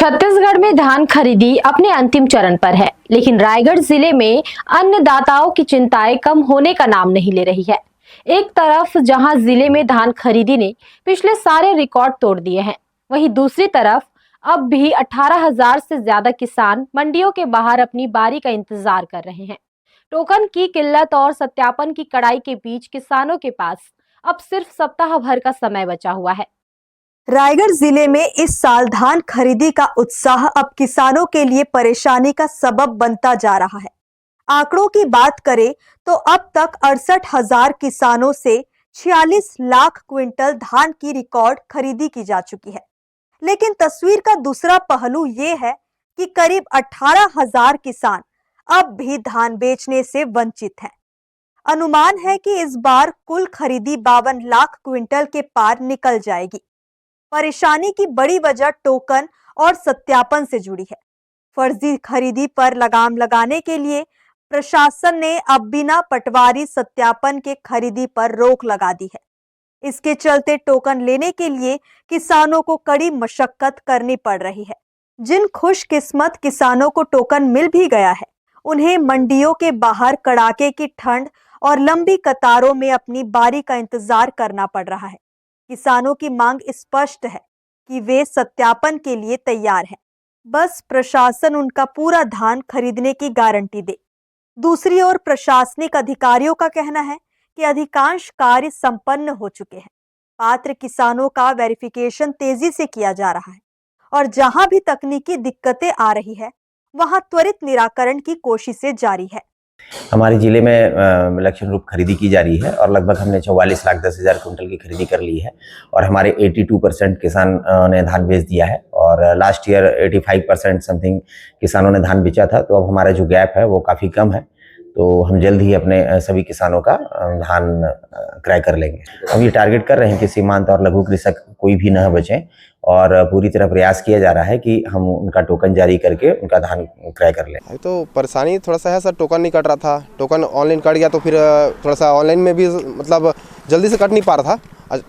छत्तीसगढ़ में धान खरीदी अपने अंतिम चरण पर है, लेकिन रायगढ़ जिले में अन्नदाताओं की चिंताएं कम होने का नाम नहीं ले रही है। एक तरफ जहां जिले में धान खरीदी ने पिछले सारे रिकॉर्ड तोड़ दिए हैं, वहीं दूसरी तरफ अब भी 18,000 से ज्यादा किसान मंडियों के बाहर अपनी बारी का इंतजार कर रहे हैं। टोकन की किल्लत और सत्यापन की कड़ाई के बीच किसानों के पास अब सिर्फ सप्ताह भर का समय बचा हुआ है। रायगढ़ जिले में इस साल धान खरीदी का उत्साह अब किसानों के लिए परेशानी का सबब बनता जा रहा है। आंकड़ों की बात करें तो अब तक 68,000 किसानों से 46 लाख क्विंटल धान की रिकॉर्ड खरीदी की जा चुकी है। लेकिन तस्वीर का दूसरा पहलू ये है कि करीब 18,000 किसान अब भी धान बेचने से वंचित हैं। अनुमान है कि इस बार कुल खरीदी 52 लाख क्विंटल के पार निकल जाएगी। परेशानी की बड़ी वजह टोकन और सत्यापन से जुड़ी है। फर्जी खरीदी पर लगाम लगाने के लिए प्रशासन ने अब बिना पटवारी सत्यापन के खरीदी पर रोक लगा दी है। इसके चलते टोकन लेने के लिए किसानों को कड़ी मशक्कत करनी पड़ रही है। जिन खुशकिस्मत किसानों को टोकन मिल भी गया है, उन्हें मंडियों के बाहर कड़ाके की ठंड और लंबी कतारों में अपनी बारी का इंतजार करना पड़ रहा है। किसानों की मांग स्पष्ट है कि वे सत्यापन के लिए तैयार हैं, बस प्रशासन उनका पूरा धान खरीदने की गारंटी दे। दूसरी ओर प्रशासनिक अधिकारियों का कहना है कि अधिकांश कार्य संपन्न हो चुके हैं। पात्र किसानों का वेरिफिकेशन तेजी से किया जा रहा है और जहां भी तकनीकी दिक्कतें आ रही है, वहां त्वरित निराकरण की कोशिशें जारी है। हमारे जिले में लक्षण रूप खरीदी की जा रही है और लगभग हमने 44 लाख 10,000 कुंटल की खरीदी कर ली है और हमारे 82% किसान ने धान बेच दिया है और लास्ट ईयर 85% समथिंग किसानों ने धान बेचा था। तो अब हमारा जो गैप है वो काफ़ी कम है, तो हम जल्द ही अपने सभी किसानों का धान क्रय कर लेंगे। हम ये टारगेट कर रहे हैं कि सीमांत और लघु कृषक कोई भी न बचें और पूरी तरह प्रयास किया जा रहा है कि हम उनका टोकन जारी करके उनका धान क्रय कर लें। तो परेशानी थोड़ा सा है सर, टोकन नहीं कट रहा था। टोकन ऑनलाइन कट गया तो फिर थोड़ा सा ऑनलाइन में भी मतलब जल्दी से कट नहीं पा रहा था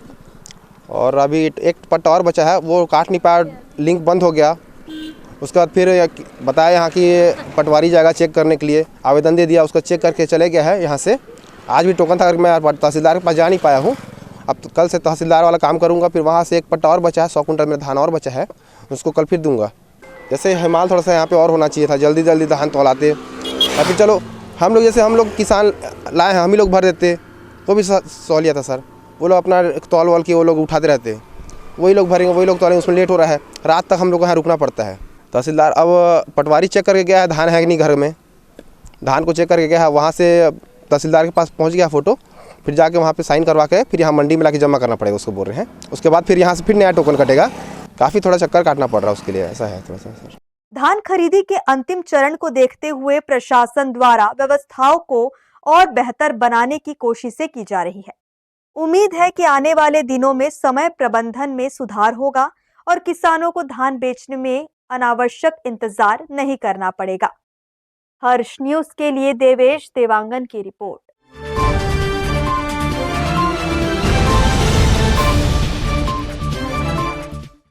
और अभी एक पट्टा और बचा है, वो काट नहीं पाया, लिंक बंद हो गया। उसके बाद फिर बताया यहाँ कि पटवारी जाएगा चेक करने के लिए, आवेदन दे दिया, उसका चेक करके चले गया है यहाँ से। आज भी टोकन था, मैं तहसीलदार के पास जा नहीं पाया हूँ। अब तो कल से तहसीलदार वाला काम करूँगा, फिर वहाँ से एक पट्टा और बचा है, 100 कुंटल में धान और बचा है, उसको कल फिर दूंगा। जैसे हिमाल थोड़ा सा यहाँ पे और होना चाहिए था, जल्दी जल्दी धान तौलाते या फिर चलो हम लोग जैसे हम लोग किसान लाए हैं, हम ही लोग भर देते, वो भी सहूलियत है सर। वो लोग अपना तौल वॉल के वो लोग उठाते रहते, वही लोग भरेंगे, वही लोग तौलेंगे, उसमें लेट हो रहा है, रात तक हम लोग को यहाँ रुकना पड़ता है। तहसीलदार अब पटवारी चेक करके गया है, धान है कि नहीं घर में, धान को चेक करके गया है, वहाँ से तहसीलदार के पास पहुँच गया फ़ोटो, फिर जाके वहाँ पे साइन करवा के फिर यहाँ मंडी में लाके जमा करना पड़ेगा, उसको बोल रहे हैं। उसके बाद फिर यहाँ से फिर नया टोकन कटेगा, काफ़ी थोड़ा चक्कर काटना पड़ रहा है उसके लिए, ऐसा है थोड़ा सा सर। धान खरीदी के अंतिम चरण को देखते हुए प्रशासन द्वारा व्यवस्थाओं को और बेहतर बनाने की कोशिशें की जा रही है। उम्मीद है कि आने वाले दिनों में समय प्रबंधन में सुधार होगा और किसानों को धान बेचने में अनावश्यक इंतजार नहीं करना पड़ेगा। हर्ष न्यूज के लिए देवेश देवांगन की रिपोर्ट।